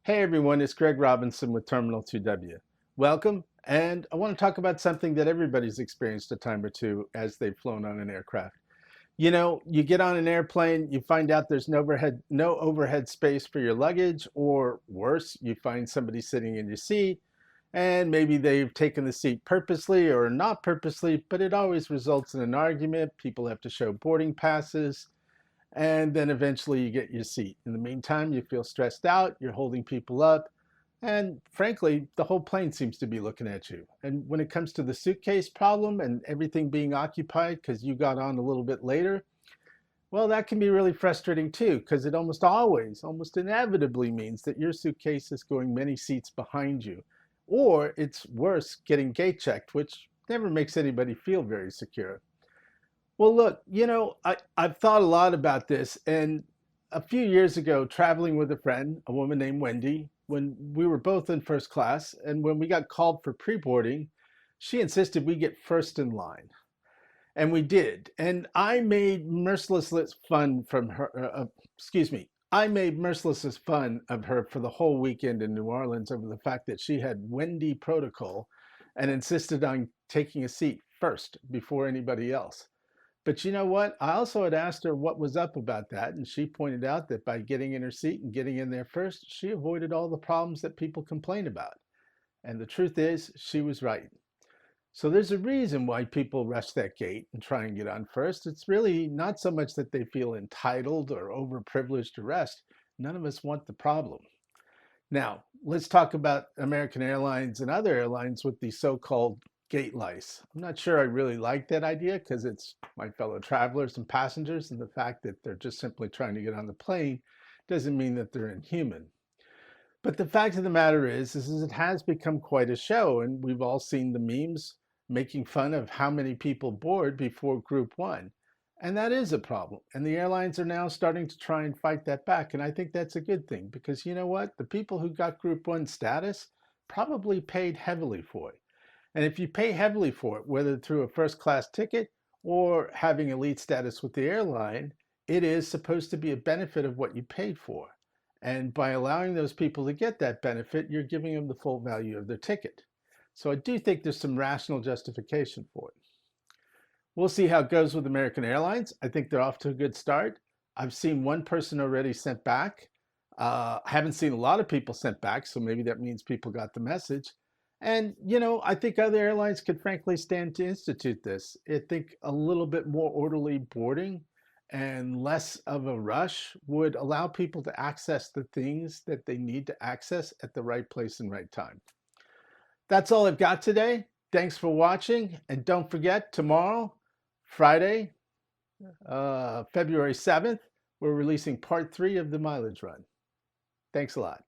Hey everyone, it's Greg Robinson with Terminal 2W. Welcome, and I want to talk about something that everybody's experienced a time or two as they've flown on an aircraft. You get on an airplane, you find out there's no overhead space for your luggage, or worse, you find somebody sitting in your seat, and maybe they've taken the seat purposely or not purposely, but it always results in an argument. People have to show boarding passes, and then eventually you get your seat. In the meantime, you feel stressed out, you're holding people up, and frankly, the whole plane seems to be looking at you. And when it comes to the suitcase problem and everything being occupied because you got on a little bit later, well, that can be really frustrating too, because it almost always, almost inevitably means that your suitcase is going many seats behind you. Or it's worse, getting gate checked, which never makes anybody feel very secure. Well, look, I've thought a lot about this. And a few years ago, traveling with a friend, a woman named Wendy, when we were both in first class, and when we got called for pre boarding, she insisted we get first in line. And we did. And I made merciless fun from her, excuse me, I made merciless fun of her for the whole weekend in New Orleans over the fact that she had Wendy protocol and insisted on taking a seat first before anybody else. But you know what? I also had asked her what was up about that, and she pointed out that by getting in her seat and getting in there first, she avoided all the problems that people complain about. And the truth is, she was right. So there's a reason why people rush that gate and try and get on first. It's really not so much that they feel entitled or overprivileged to rest. None of us want the problem. Now, let's talk about American Airlines and other airlines with the so-called gate lice. I'm not sure I really like that idea because it's my fellow travelers and passengers, and the fact that they're just simply trying to get on the plane doesn't mean that they're inhuman. But the fact of the matter is it has become quite a show, and we've all seen the memes making fun of how many people board before Group 1. And that is a problem. And the airlines are now starting to try and fight that back. And I think that's a good thing because you know what? The people who got Group 1 status probably paid heavily for it. And if you pay heavily for it, whether through a first class ticket or having elite status with the airline, it is supposed to be a benefit of what you paid for. And by allowing those people to get that benefit, you're giving them the full value of their ticket. So I do think there's some rational justification for it. We'll see how it goes with American Airlines. I think they're off to a good start. I've seen one person already sent back. I haven't seen a lot of people sent back, so maybe that means people got the message. And, I think other airlines could frankly stand to institute this. I think a little bit more orderly boarding and less of a rush would allow people to access the things that they need to access at the right place and right time. That's all I've got today. Thanks for watching. And don't forget, tomorrow, Friday, February 7th, we're releasing part 3 of the mileage run. Thanks a lot.